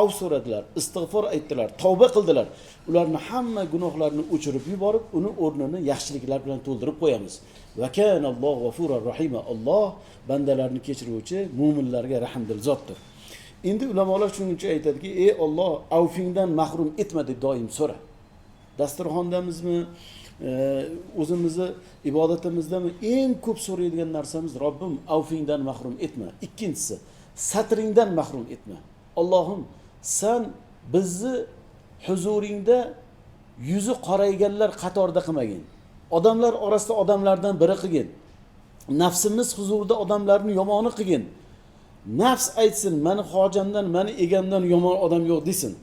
Av so'radilar, istig'for aytdilar, tavba qildilar. Ularning hamma gunohlarini o'chirib yuborib, uni o'rnini yaxshiliklar bilan to'ldirib qo'yamiz. Va kanallohu g'afurur rahima. Alloh bandalarni kechiruvchi, mu'minlarga rahmdil zotdir. Endi ulamolar shuning uchun aytadiki, ey Alloh, avfingdan mahrum etma deb doim so'ra. Dasturxondamizmi, o'zimizni ibodatimizdami eng ko'p so'raydigan narsamiz Robbim avfingdan mahrum etma. Ikkinchisi, satringdan mahrum etma. Allohim, sen bizni huzuringda yuzi qorayganlar qatorida qilmagin. Odamlar orasida odamlardan biri qilgin. Nafsimiz huzurida odamlarni yomoni qilgin. Nafs aytsin, meni hojamdan, meni egamdan yomon odam yo'q desin.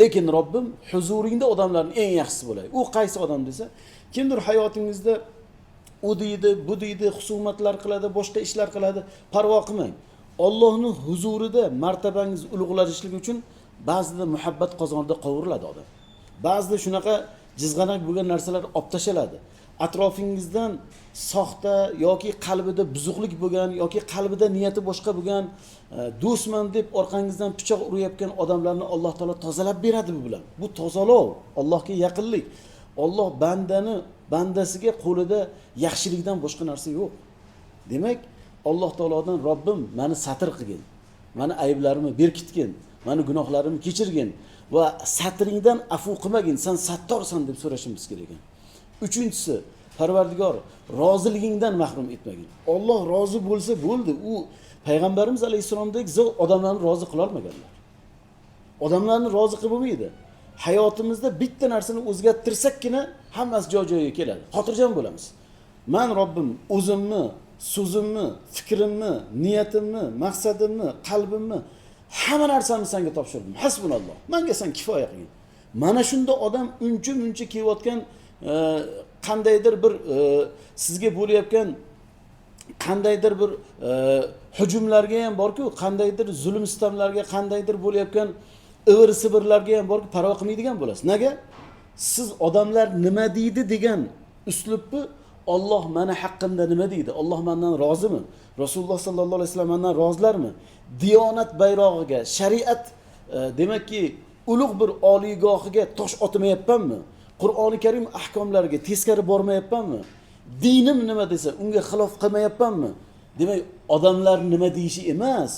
Lekin Robbim huzuringda odamlarning eng yaxshisi bo'lay. U qaysi odam desa, kimdir hayotingizda u deydi, bu deydi, husumatlar qiladi, boshqa ishlar qiladi, parvo qilmang. Allohning huzurida martabangiz ulug'lanishligi uchun ba'zida muhabbat qozonida qovuriladi odam. Ba'zida shunaqa jizg'anak bo'lgan narsalar olib tashaladi. Atrofingizdan soxta yoki qalbida buzuqlik bo'lgan yoki qalbida niyati boshqa bo'lgan, do'stman deb orqangizdan pichoq urayotgan odamlarni Alloh taolo tozalab beradi bu bilan. Bu tozalov, Allohga yaqinlik. Alloh bandasiga qo'lida yaxshilikdan boshqa narsa yo'q. Demak, Alloh taolodan Robbim meni satr qilgin, meni ayblarimni berkitgin, meni gunohlarimni kechirgin va satringdan afu qilmagin, sen sattorsan deb so'rashimiz kerak. Uchinchisi, Parvardigor, roziligingdan mahrum etmagin. Alloh rozi bo'lsa bo'ldi. U payg'ambarimiz alayhisalomdek zo'r odamlarni rozi qila olmaganlar. Odamlarni rozi qilib bo'lmaydi. Hayotimizda bitta narsani o'zgartirsakkina hammasi joy-joyiga keladi. Xotirjam bo'lamiz. Men Robbim o'zimni, so'zimni, fikrimni, niyatimni, maqsadimni, qalbimni, hamma narsamni senga topshirdim. Hasbunalloh. Menga sen kifoya qilgin. Mana shunda odam uncha-muncha kelayotgan qandaydir bir sizga bo'layotgan qandaydir bir hujumlarga ham borku, qandaydir zulm sitamlarga, qandaydir bo'layotgan ivir-sibirlarga ham borku, parvo qilmaydigan bo'lasiz. Nega? Siz odamlar nima deydi degan uslubni Alloh meni haqqimda nima deydi? Alloh mendan rozimi? Rasululloh sallallohu alayhi vasallam mendan rozilarmi? Diyonat bayrog'iga, shariat demakki ulug' bir oliygohiga tosh otmayapmanmi? Qur'oni Karim ahkomlariga teskari bormayapmanmi? Dinim nima desa, unga xilof qilmayapmanmi? Demak, odamlar nima deyishi emas.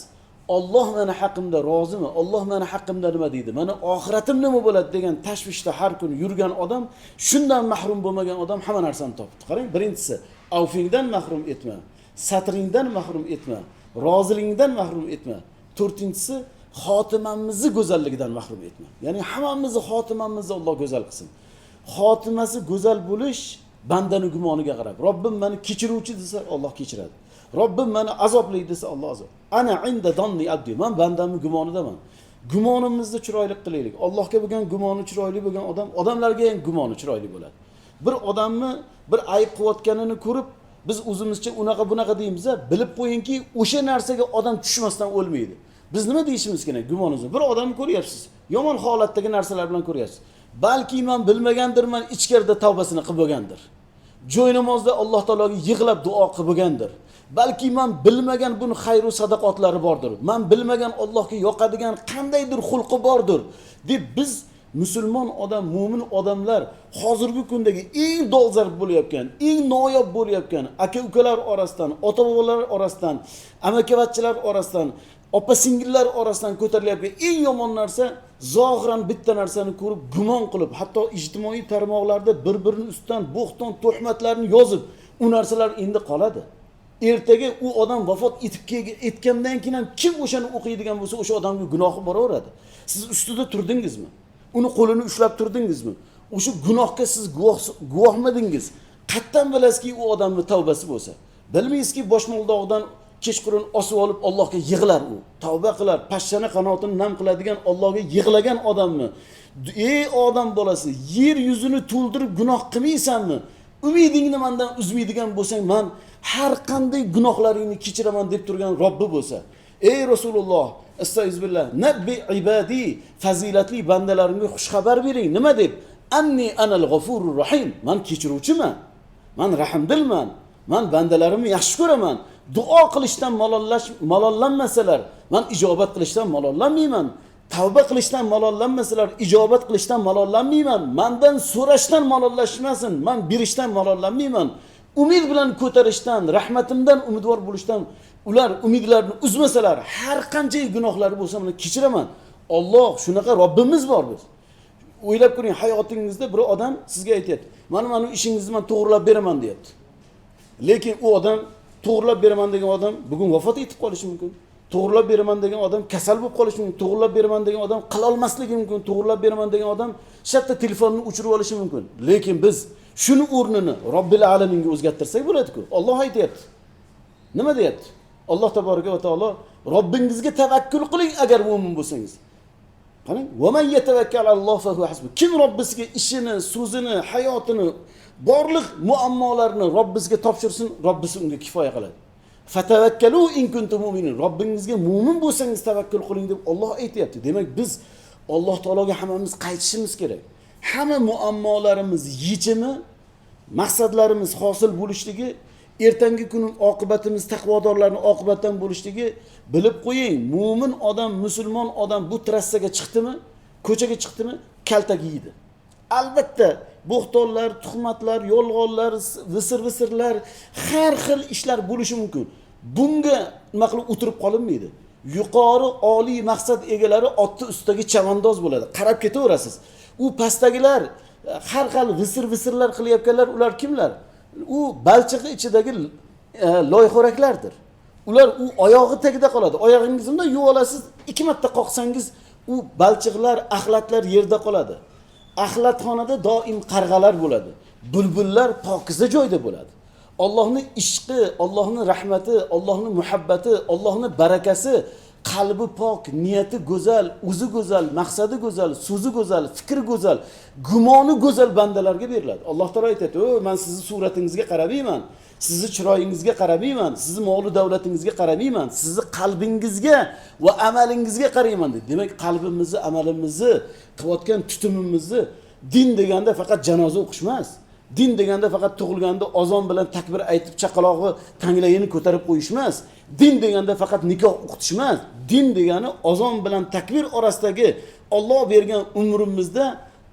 Alloh meni haqqimda rozimi? Alloh meni haqqimda nima deydi? Meni oxiratim nima bo'ladi degan tashvishda har kun yurgan odam, shundan mahrum bo'lmagan odam hamma narsani topdi. Qarang, birinchisi, avfingdan mahrum etma, satringdan mahrum etma, roziligingdan mahrum etma. To'rtinchisi, xotimamizni go'zalligidan mahrum etma. Ya'ni hammamizni xotimamizni Alloh go'zal qilsin. Xotimasi go'zal bo'lish bandani gumoniga qarab. Robbim meni kechiruvchi desa, Alloh kechiradi. Robbim meni azobli desa, Alloh azob. Ana inda donni abdi. Men bandamni gumonidaman. Gumonimizni chiroyli qilaylik. Allohga bo'lgan gumoni chiroyli bo'lgan odam, odamlarga ham gumoni chiroyli bo'ladi. Bir odamni bir ayb qilayotganini ko'rib, biz o'zimizcha unaqa bunaqa deymiz, bilib qo'yingki, o'sha narsaga odam tushmasdan o'lmaydi. Biz nima deyishimiz kerak gumonimizni? Bir odamni ko'ryapsiz, yomon holatdagi narsalar bilan ko'ryapsiz. Balki men bilmagandirman, ichkarida tavbasini qilib bo'lgandir. Joy namozda Alloh taologa yig'lab duo qilib bo'lgandir. Balki men bilmagan buni xayr va sadaqatlari bordir. Men bilmagan Allohga yoqadigan qandaydir xulqi bordir deb biz musulmon odam, mu'min odamlar hozirgi kundagi eng dolzarb bo'layotgan, eng noyob bo'layotgan aka-ukalar orasidan, ota-bobolar orasidan, amakivachchilar orasidan, opa-singillar orasidan ko'tarilayotgan eng yomon narsa zohiran bitta narsani ko'rib gumon qilib, hatto ijtimoiy tarmoqlarda bir-birini ustidan bo'xton, tuhmatlarni yozib, u narsalar endi qoladi. Ertaga u odam vafot etgandan keyin ham kim o'shani o'qiydigan bo'lsa, o'sha odamga gunohi boraveradi. Siz ustida turdingizmi? Uni qo'lini ushlab turdingizmi? O'sha gunohga siz guvohmidingiz? Qattan bilasizki, u odamning tavbasi bo'lsa. Bilmaysizki, boshmoldog'idan kechqurun osib olib Allohga yig'lar u. Tavba qilar, pashshana qanotini nam qiladigan Allohga yig'lagan odammi? Ey odam bolasi, yer yuzini to'ldirib gunoh qilmaysanmi? Umidingni mendan uzmaydigan bo'lsang, men har qanday gunohlaringni kechiraman deb turgan Robbi bo'lsa, ey Rasululloh, astag'firullah, nabbi ibadi, fazilatli bandalarimga xush xabar bering. Nima deb? Anni anal g'afurur rahim. Men kechiruvchiman. Men rahmdilman. Men bandalarimni yaxshi ko'raman. Duo qilishdan malollanmasalar, men ijobat qilishdan malollanmayman. Tavba qilishdan malollanmasalar, ijobat qilishdan malollanmayman. Mendan so'rashdan malollashmasin. Men berishdan malollanmayman. Umid bilan ko'tarishdan, rahmatimdan umidvor bo'lishdan ular umidlarini uzmasalar, har qancha gunohlari bo'lsa uni kechiraman. Alloh shunaqa Robbimiz bor biz. O'ylab ko'ring, hayotingizda bir odam sizga aytayapti. Mana ishingizni men to'g'rilab beraman deyapti. Lekin u odam to'g'rilab beraman degan odam bugun vafot etib qolishi mumkin. To'g'rilab beraman degan odam kasal bo'lib qolishi mumkin. To'g'rilab beraman degan odam qila olmasligi mumkin. To'g'rilab beraman degan odam shatda telefonni o'chirib olishi mumkin. Lekin biz shuni o'rnini Robbil alaminga o'zgartirsak bo'ladi-ku. Alloh aytayapti. Nima deyapti? Alloh taboraka va taolo Robbingizga tavakkul qiling agar mu'min bo'lsangiz. Qarang, "Va man yatawakkal alalloh fa huwa hasbuh." Kim Robbisiga ishini, so'zini, hayotini, borliq muammolarini Robbisiga topshirsin, Robbisi unga kifoya qiladi. Fatavakkalu in kuntum mu'minin. Robbingizga mu'min bo'lsangiz tavakkul qiling deb Alloh aytayapti. Demak, biz Alloh taologa hammamiz qaytishimiz kerak. Hamma muammolarimiz yechimi, maqsadlarimiz hosil bo'lishligi, ertangi kunning oqibatimiz taqvodorlarning oqibatidan bo'lishligi, bilib qo'ying, mu'min odam, musulmon odam bu trassaga chiqdimi, ko'chaga chiqdimi, kaltak yeydi. Albatta, bo'xtonlar, tuhmatlar, yolg'onlar, visir-visirlar, har xil ishlar bo'lishi mumkin. Bunga nima qilib o'tirib qolinmaydi. Yuqori oliy maqsad egalari otni ustidagi chavandoz bo'ladi. Qarab ketaverasiz. U pastdagilar har xil visir-visirlar qilayotganlar, ular kimlar? U balchiqi ichidagi loyxo'raklardir. Ular u oyog'i tagida qoladi. Oyog'ingizni bundan yuvib olasiz, 2 marta qoqsangiz u balchiqlar, axlatlar yerda qoladi. Axlatxonada doim qarg'alar bo'ladi. Bulbullar pokiza joyda bo'ladi. Allohning ishqi, Allohning rahmati, Allohning muhabbati, Allohning barakasi, qalbi pok, niyati go'zal, o'zi go'zal, maqsadi go'zal, so'zi go'zal, fikri go'zal, gumoni go'zal bandalarga beriladi. Alloh taolo aytadi: "O, men sizni suratingizga qaramayman, sizni chiroyingizga qaramayman, sizni mol davlatingizga qaramayman, sizni qalbingizga va amalingizga qarayman" dedi. Demak, qalbimizni, amalimizni, qilayotgan tutumimizni din deganda faqat janoza o'qish emas. Din deganda faqat tug'ilganda azon bilan takbir aytib chaqalog'i tanglayini ko'tarib qo'yish emas. Din deganda faqat nikoh o'qitish emas. Din degani azon bilan takbir orasidagi Alloh bergan umrimizda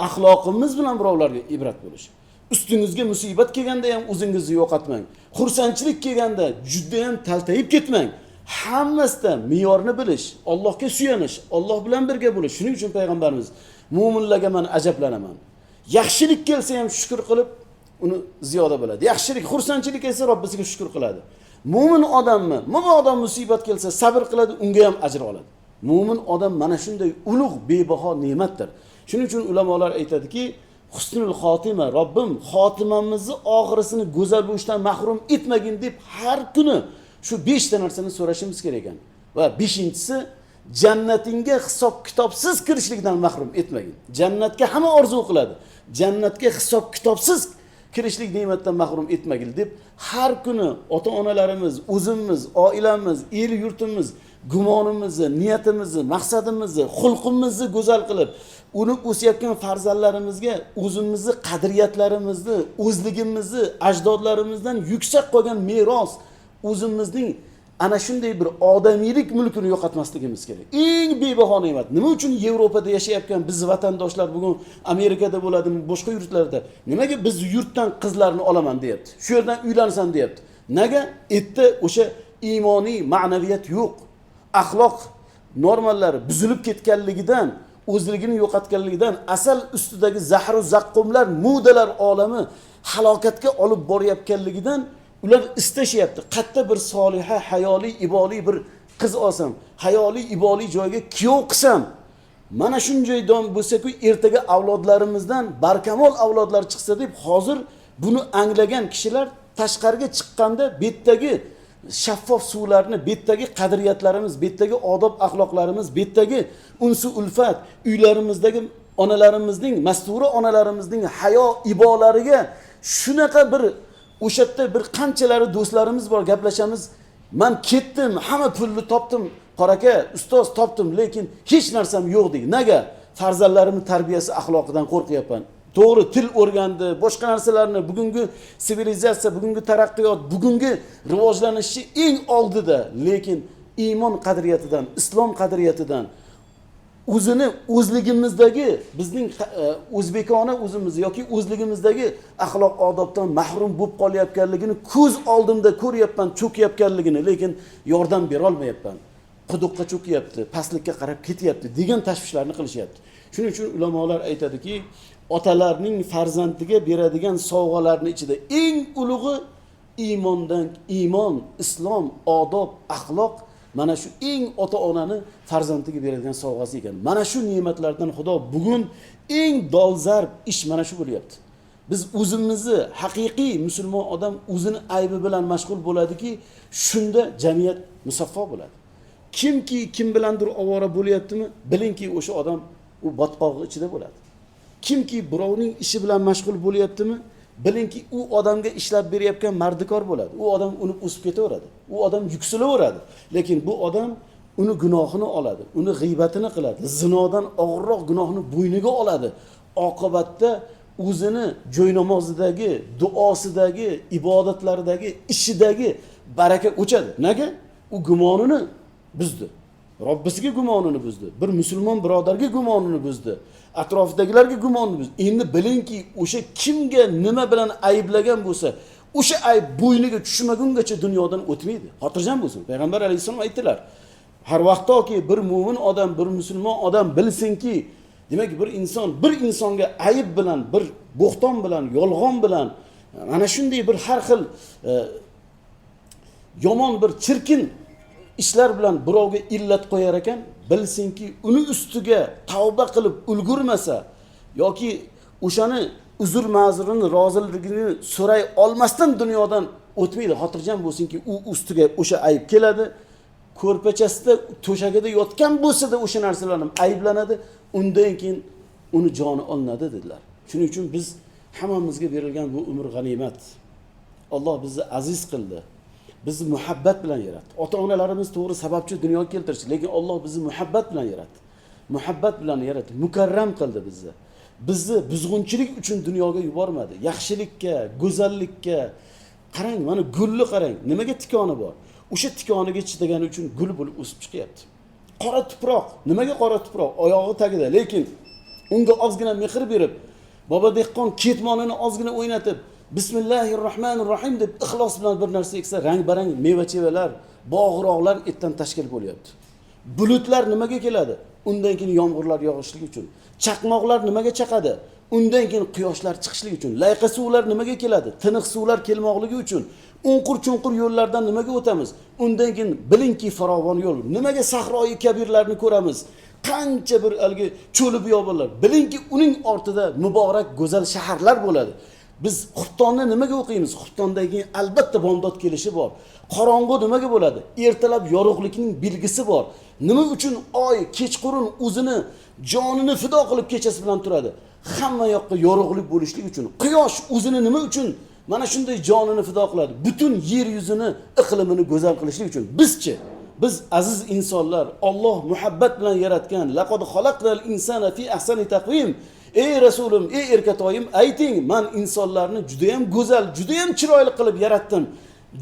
axloqimiz bilan birovlarga ibrat bo'lish. Ustingizga musibat kelganda ham o'zingizni yo'qotmang. Xursandchilik kelganda juda ham taltayib ketmang. Hammasida me'yorni bilish, Allohga suyanish, Alloh bilan birga bo'lish. Shuning uchun payg'ambarimiz: "Mu'minlarga men ajablanaman. Yaxshilik kelsa ham shukr qilib, uni ziyoda bo'ladi. Yaxshilik, xursandchilik kelsa Robbisiga shukr qiladi. Mu'min odammi? Mabodo musibat kelsa sabr qiladi, unga ham ajr oladi. Mu'min odam mana shunday ulug' bebaho ne'matdir. Shuning uchun ulamolar aytadiki, husnul xotima, Robbim xotimamizni oxirisini go'zal bo'lishdan mahrum etmagin deb har kuni shu 5 ta narsani so'rashimiz kerak ekan. Va 5-inchisi, jannatingga hisob kitobsiz kirishlikdan mahrum etmagin. Jannatga hamma orzu qiladi. Jannatga hisob kitobsiz kirishlik ne'matdan mahrum etmagin deb har kuni ota-onalarimiz, o'zimiz, oilamiz, el yurtimiz gumonimizni, niyatimizni, maqsadimizni, xulqimizni go'zal qilib, uni o'sayotgan farzandlarimizga o'zimizni qadriyatlarimizni, o'zligimizni, ajdodlarimizdan yuksak qolgan meros, o'zimizning ana shunday bir odamiylik mulkini yo'qotmasligimiz kerak. Eng bebaho ne'mat. Nima uchun Yevropada yashayotgan biz vatandoshlar bugun Amerikada bo'ladimi, boshqa yurtlarda nimaga biz yurtdan qizlarni olaman deyapti. Shu yerdan uylansam deyapti. Nega? Erta o'sha iymoniy ma'naviyat yo'q. Axloq normallari buzilib ketganligidan, o'zligini yo'qotganligidan, asal ustidagi zahru zaqqumlar, modalar olami halokatga olib borayotganligidan ular istashyapti. Qatta bir soliha, hayoli, iboli bir qiz olsam, hayoli, iboli joyga kuyov qilsam, mana shunday dom bo'lsa-ku, ertaga avlodlarimizdan barkamol avlodlar chiqsa deb hozir buni anglagan kishilar tashqariga chiqqanda betdagi shaffof suvlarni, betdagi qadriyatlarimiz, betdagi odob axloqlarimiz, betdagi unsu ulfat, uylarimizdagi onalarimizning, mastura onalarimizning hayo ibolariga shunaqa bir o'sha yerda bir qanchalari do'stlarimiz bor, gaplashamiz. Men ketdim, hamma pulni topdim, qoraka, ustoz topdim, lekin hech narsam yo'q deydi. Nega? Farzandlarimning tarbiyasi, axloqidan qo'rqyapman. To'g'ri, til o'rgandi, boshqa narsalarni, bugungi sivilizatsiya, bugungi taraqqiyot, bugungi rivojlanishi eng oldida, lekin iymon qadriyatidan, islom qadriyatidan, o'zini o'zligimizdagi bizning o'zbekona o'zimiz yoki o'zligimizdagi axloq odobdan mahrum bo'lib qolayotganligini ko'z oldimda ko'ryapman, cho'kayotganligini, lekin yordam bera olmayapman. Quduqqa cho'kayapti, pastlikka qarab ketyapti degan tashvishlarni qilishyapti. Shuning uchun ulamolar aytadiki, otalarning farzandiga beradigan sovg'alarning ichida eng ulug'i iymon, islom, odob, axloq mana shu eng ota-onani farzandiga beradigan sovg'asi ekan. Mana shu ne'matlardan Xudo bugun eng dolzarb ish mana shu bo'lyapti. Biz o'zimizni haqiqiy musulmon odam o'zini aybi bilan mashg'ul bo'ladiki, shunda jamiyat musaffo bo'ladi. Kimki kim bilandir ovora bo'lyaptimi, bilingki o'sha odam u botqog'i ichida bo'ladi. Kimki birovning ishi bilan mashg'ul bo'lyaptimi, bilingki u odamga ishlab berayotgan mardikor bo'ladi. U odam uni o'sib ketaveradi. U odam yuksilaveradi. Lekin bu odam uni gunohini oladi, uni g'iybatini qiladi, zinodan og'irroq gunohni bo'yniga oladi. Oqibatda o'zini joynamozidagi, duosidagi, ibodatlaridagi, ishidagi baraka o'chadi. Nega? U gumonini buzdi. Robbisiga gumonini buzdi. Bir musulmon birodarga gumonini buzdi. Atrofidagilarga gumonini buzdi. Endi bilingki, o'sha kimga nima bilan ayblagan bo'lsa, o'sha ayb bo'yniga tushmagungacha dunyodan o'tmaydi. Xotirjam bo'lsin. Payg'ambar alayhisalom aytdilar. Har vaqtki bir mu'min odam, bir musulmon odam bilsinki, demak bir insonga ayb bilan, bir bo'xton bilan, yolg'on bilan, mana shunday bir har xil yomon bir chirkin ishlar bilan birovga illat qo'yar ekan, bilsinki, uni ustiga tavba qilib ulgurmasa yoki o'shani uzr ma'zurini, roziligini so'ray olmasdan dunyodan o'tmaydi. Xotirjam bo'lsinki, u ustiga o'sha ayb keladi. Ko'rpachasida, to'shagida yotgan bo'lsa-da o'sha narsalar ham ayblanadi. Undan keyin uni joni olinadi dedilar. Shuning uchun biz hammamizga berilgan bu umr g'animat. Alloh bizni aziz qildi. Bizni muhabbat bilan yaratdi. Ota-onalarimiz to'g'ri sababchi dunyoga keltirdi, lekin Alloh bizni muhabbat bilan yaratdi. Muhabbat bilan yaratdi, mukarram qildi bizni. Bizni buzg'unchilik uchun dunyoga yubormadi. Yaxshilikka, go'zallikka. Qarang, mana gulni qarang, nimaga tikoni bor? O'sha tikoniga chidagani uchun gul bo'lib o'sib chiqyapti. Qora tuproq, nimaga qora tuproq? Oyog'i tagida, lekin unga ozgina mehr berib, bobo dehqon ketmonini ozgina o'ynatib, Bismillahirrohmanirrohim deb ixlos bilan bir narsa eksa, rang-barang meva-chevalar, bog'roqlar etdan tashkil bo'lyapti. Bulutlar nimaga keladi? Undan keyin yomg'irlar yog'ishligi uchun. Chaqmoqlar nimaga chaqadi? Undan keyin quyoshlar chiqishligi uchun. Layqa suvlar nimaga keladi? Tiniq suvlar kelmoqligi uchun. Unqur-chunqur yo'llardan nimaga o'tamiz? Undan keyin bilingki farovon yo'l. Nimaga sahroyi kabirlarni ko'ramiz? Qancha bir algi cho'li biyobalar. Bilingki uning ortida muborak go'zal shaharlar bo'ladi. Biz Xuftonni nimaga o'qiymiz? Xuftondagi albatta bomdod kelishi bor. Qorong'u nimaga bo'ladi? Ertalab yorug'likning belgisi bor. Nima uchun oy kechqurun o'zini jonini fido qilib kechasi bilan turadi? Hamma yoqqa yorug'lik bo'lishlik uchun. Quyosh o'zini nima uchun mana shunday jonini fido qiladi? Butun yer yuzini, iqlimini go'zal qilishlik uchun. Bizchi? Biz aziz insonlar, Alloh muhabbat bilan yaratgan. Laqad xalaqnal insana fi ahsani taqvim. Ey Rasulim, ey erkatoyim, ayting, men insonlarni juda ham go'zal, juda ham chiroyli qilib yaratdim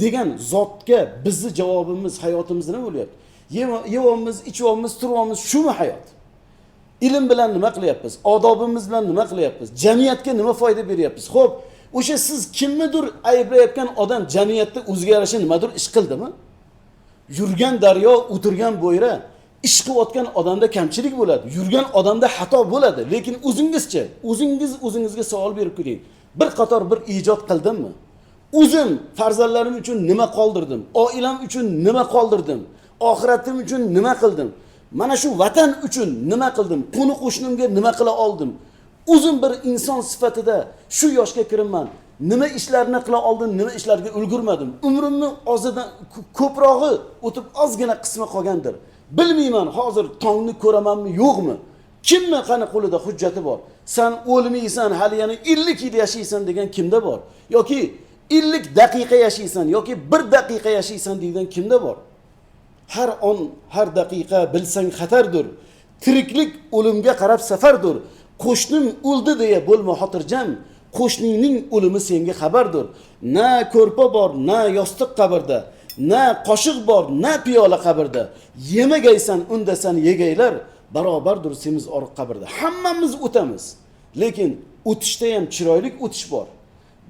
degan zotga bizni javobimiz, hayotimiz nima bo'lyapti? Yeyapmiz, ichyapmiz, turyapmiz, shumi hayot? Ilm bilan nima qilyapmiz? Odobimiz bilan nima qilyapmiz? Jamiyatga nima foyda beryapmiz? Xo'p, o'sha siz kimnidir ayblayotgan odam jamiyatda o'ziga yarasha nimadir ish qildimi? Yurgan daryo, o'tirgan bo'yra, ish qilayotgan odamda kamchilik bo'ladi, yurgan odamda xato bo'ladi, lekin o'zingizcha, o'zingizga savol berib ko'ring. Bir qator bir ijod qildimmi? O'zim farzandlarim uchun nima qoldirdim? Oilam uchun nima qoldirdim? Oxiratim uchun nima qildim? Mana shu vatan uchun nima qildim? Qo'ni-qo'shnimga nima qila oldim? O'zim bir inson sifatida shu yoshga kiribman. Nima ishlarni qila oldim, nima ishlarga ulgurmadim? Umrimni ozidan ko'prog'i o'tib ozgina qismi qolgandir. Bilmayman, hozir tongni ko'ramanmi, yo'qmi? Kimni qani qo'lida hujjati bor? Sen o'lmaysan, hali yana 50 yil yashaysan degan kimda bor? Yoki 50 daqiqa yashaysan yoki 1 daqiqa yashaysan degan kimda bor? Har on, har daqiqa bilsang xatardir. Tiriklik o'limga qarab safardir. Qo'shnim o'ldi deya bo'lma xotirjam. Qo'shningning o'limi senga xabardir. Na ko'rpa bor, na yostiq qabrda, na qoshiq bor, na piyola qabrda. Yemagaysan undasan yegaylar. barobardir semiz oriq qabrda. Hammamiz o'tamiz. Lekin o'tishda ham chiroyli o'tish bor.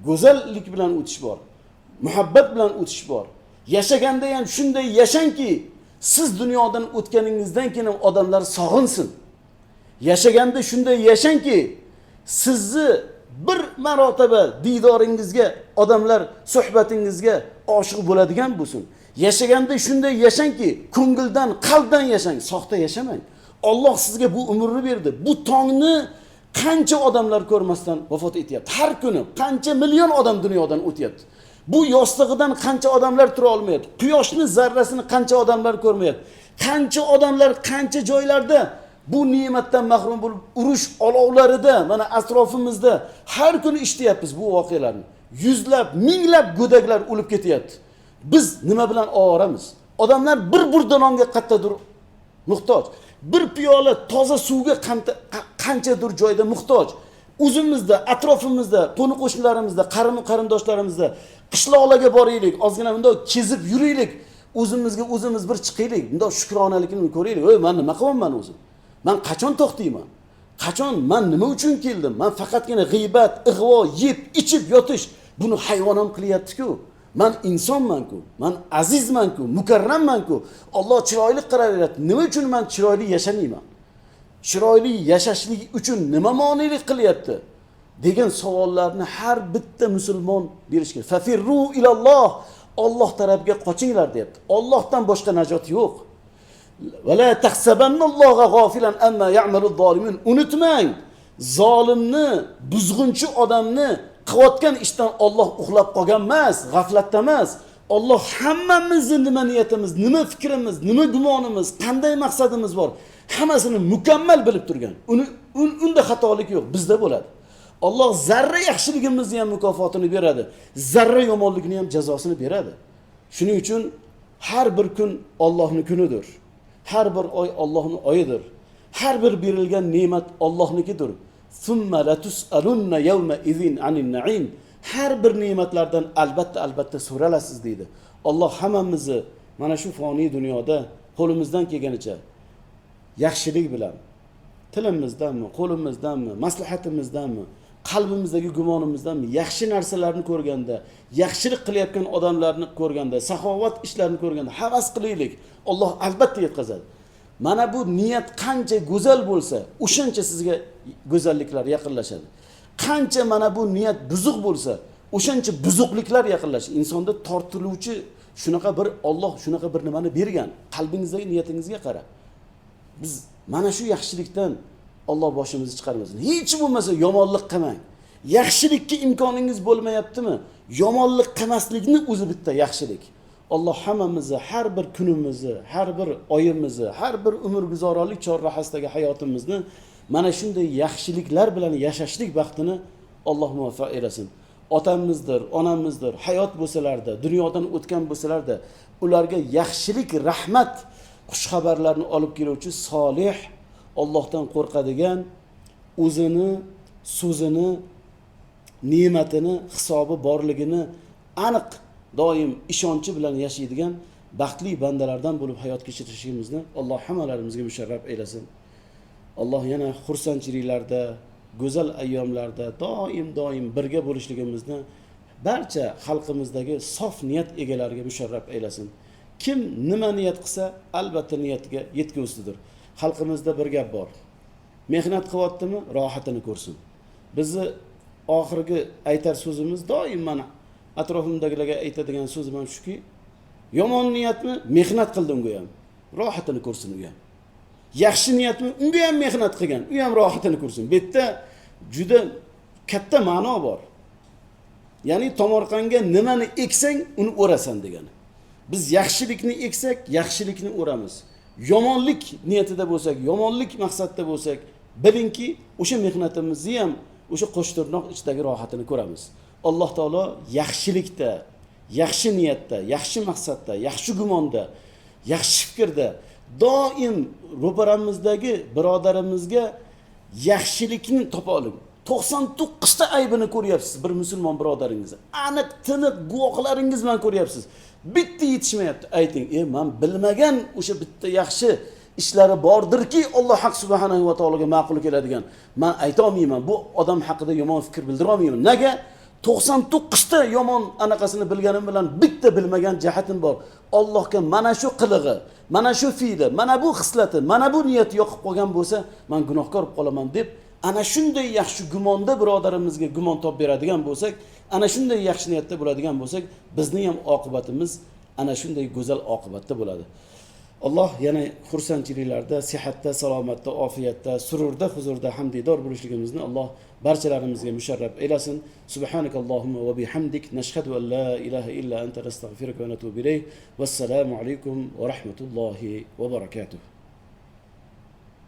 Go'zallik bilan o'tish bor. Muhabbat bilan o'tish bor. Yashaganda ham shunday yashangki, siz dunyodan o'tganingizdan keyin odamlar sog'insin. Yashaganda shunday yashangki, sizni bir marotaba diydoringizga, odamlar suhbatingizga oshiq bo'ladigan bo'lsin. Yashaganda shunday yashangki, ko'ngildan, qalbdan yashang, soxta yashamang. Alloh sizga bu umrni berdi. Bu tongni qancha odamlar ko'rmasdan vafot etyapti. Har kuni qancha million odam dunyodan o'tyapti. Bu yostig'idan qancha odamlar tura olmayapti. Quyoshni zarrasini qancha odamlar ko'rmayapti. Qancha odamlar qancha joylarda bu ne'matdan mahrum bo'lib, urush olovlarida, mana atrofimizda har kuni eshityapmiz bu voqealarni. Yuzlab, minglab go'daklar o'lib ketyapti. Biz nima bilan ovoramiz? Odamlar bir burdanonga qattadir muhtoj. Bir piyola toza suvga qanchadir joyda muhtoj. O'zimizda, atrofimizda, qo'ni qo'shnilarimizda, qarindoshlarimizda qishloqlarga boraylik, ozgina bunday kezib yuraylik, o'zimizga o'zimiz bir chiqaylik, bunday shukronalikni ko'raylik. Voy, men nima qilyapman o'zim? Men qachon to'xtayman? Qachon men nima uchun keldim? Men faqatgina g'iybat, ig'vo, yeb, ichib yotish, buni hayvon ham qilyapti-ku. Men insonman-ku, men azizman-ku, mukarramman-ku. Alloh chiroyli qaraveradi. Nima uchun men chiroyli yashamayman? Chiroyli yashashlik uchun nima monelik qilyapti? Degan savollarni har bitta musulmon berish kerak. Fafirru ilalloh. Alloh tarafiga qochinglar deyapti. Allohdan boshqa najot yo'q. Va la tahsabannalloha g'ofilan amma ya'maluz zolimun. Unutmang, zolimni, buzg'unchi odamni qilayotgan ishdan Alloh uxlab qolgan emas, g'aflatda emas. Alloh hammamizni nima niyatimiz, nima fikrimiz, nima gumonimiz, qanday maqsadimiz bor, hammasini mukammal bilib turgan. Unda xatolik yo'q, bizda bo'ladi. Alloh zarra yaxshiligimizni ham mukofotini beradi, zarra yomonligini ham jazosini beradi. Shuning uchun har bir kun Allohning kunidir. Har bir oy Allohning oyidir. Har bir berilgan ne'mat Allohnikidir. Summa latus'alunna yawma idhin anin na'im. Har bir ne'matlardan albatta so'ralasiz deydi. Alloh hammamizni mana shu foniy dunyoda qo'limizdan kelganicha yaxshilik bilan, tilimizdanmi, qo'limizdanmi, maslahatimizdanmi, qalbimizdagi gumonimizdanmi yaxshi narsalarni ko'rganda, yaxshilik qilayotgan odamlarni ko'rganda, saxovat ishlarini ko'rganda havas qilaylik. Alloh albatta yetkazadi. Mana bu niyat qancha go'zal bo'lsa, o'shancha sizga go'zalliklar yaqinlashadi. Qancha mana bu niyat buzuq bo'lsa, o'shancha buzuqliklar yaqinlashadi. Insonda tortiluvchi shunaqa bir Alloh shunaqa bir nimani bergan. Qalbingizdagi niyatingizga qarab. Biz mana shu yaxshilikdan Alloh boshimizni chiqarmasin. Hech bo'lmasa yomonlik qilmang. Yaxshilikka imkoningiz bo'lmayaptimi? Yomonlik qilmaslikni o'zi bitta yaxshilik. Alloh hammamizni har bir kunimizni, har bir oyimizni, har bir umrguzoronlik chorrahasidagi hayotimizni mana shunday yaxshiliklar bilan yashashlik baxtini Alloh muvaffaq etsin. Otamizdir, onamizdir, hayot bo'lsalarda, dunyodan o'tgan bo'lsalarda, ularga yaxshilik, rahmat, xush xabarlarni olib keluvchi solih, Allohdan qo'rqadigan, o'zini, so'zini, ne'matini, hisobi borligini aniq doim ishonchi bilan yashaydigan baxtli bandalardan bo'lib hayot kechirishimizni Alloh hammalarimizga musharraf eylesin. Alloh yana xursandchiliklarda, go'zal ayyomlarda doim birga bo'lishligimizni barcha xalqimizdagi sof niyat egalariga musharraf eylesin. Kim nima niyat qilsa, albatta niyatiga yetkazuvchidir. Xalqimizda bir gap bor. Mehnat qilyaptimi, rohatini ko'rsin. Bizni oxirgi aytar so'zimiz doim mana atrofimdagilarga aytadigan so'zim ham shuki, yomon niyatmi, mehnat qildi unga ham, rohatini ko'rsin u ham. Yaxshi niyatmi, unga ham mehnat qilgan, u ham rohatini ko'rsin. Bu yerda juda katta ma'no bor. Ya'ni tomorqanga nimani eksang, uni o'rasan degani. Biz yaxshilikni eksak, yaxshilikni o'ramiz. Yomonlik niyatida bo'lsak, yomonlik maqsadda bo'lsak, bilingki, o'sha mehnatimizni ham o'sha qo'shtirnoq ichidagi rohatini ko'ramiz. Alloh taolo yaxshilikda, yaxshi niyatda, yaxshi maqsadda, yaxshi gumonda, yaxshi fikrda doim ro'paramizdagi birodarimizga yaxshilikni topa oling. 99 ta aybini ko'ryapsiz bir musulmon birodaringizni. Aniq, tiniq guvohlaringiz bilan ko'ryapsiz. Bitta yetishmayapti, ayting. Men bilmagan o'sha bitta yaxshi ishlari bordirki, Alloh haq subhanahu va taologa ma'qul keladigan. Men ayta olmayman, bu odam haqida yomon fikr bildira olmayman. Nega? 99 ta yomon anaqasini bilganim bilan bitta bilmagan jihatim bor. Allohga mana shu qilig'i, mana shu fe'li, mana bu xislati, mana bu niyati yoqib qolgan bo'lsa, men gunohkor bo'lib qolaman deb, ana shunday yaxshi gumonda birodarimizga gumon top beradigan bo'lsak, ana shunday yaxshi niyatda bo'ladigan bo'lsak, bizning ham oqibatimiz ana shunday go'zal oqibatda bo'ladi. Alloh yana xursandchiliklarda, sihatda, salomatda, ofiyatda, sururda, huzurda, hamdidor bo'lishligimizni Alloh barchalarimizga musharraf eylasin. Subhanakallohumma va bihamdik, nashhadu an la ilaha illa anta, nastag'firuka va natubu ilayk. Vassalomu alaykum va rahmatullohi va barakatuh.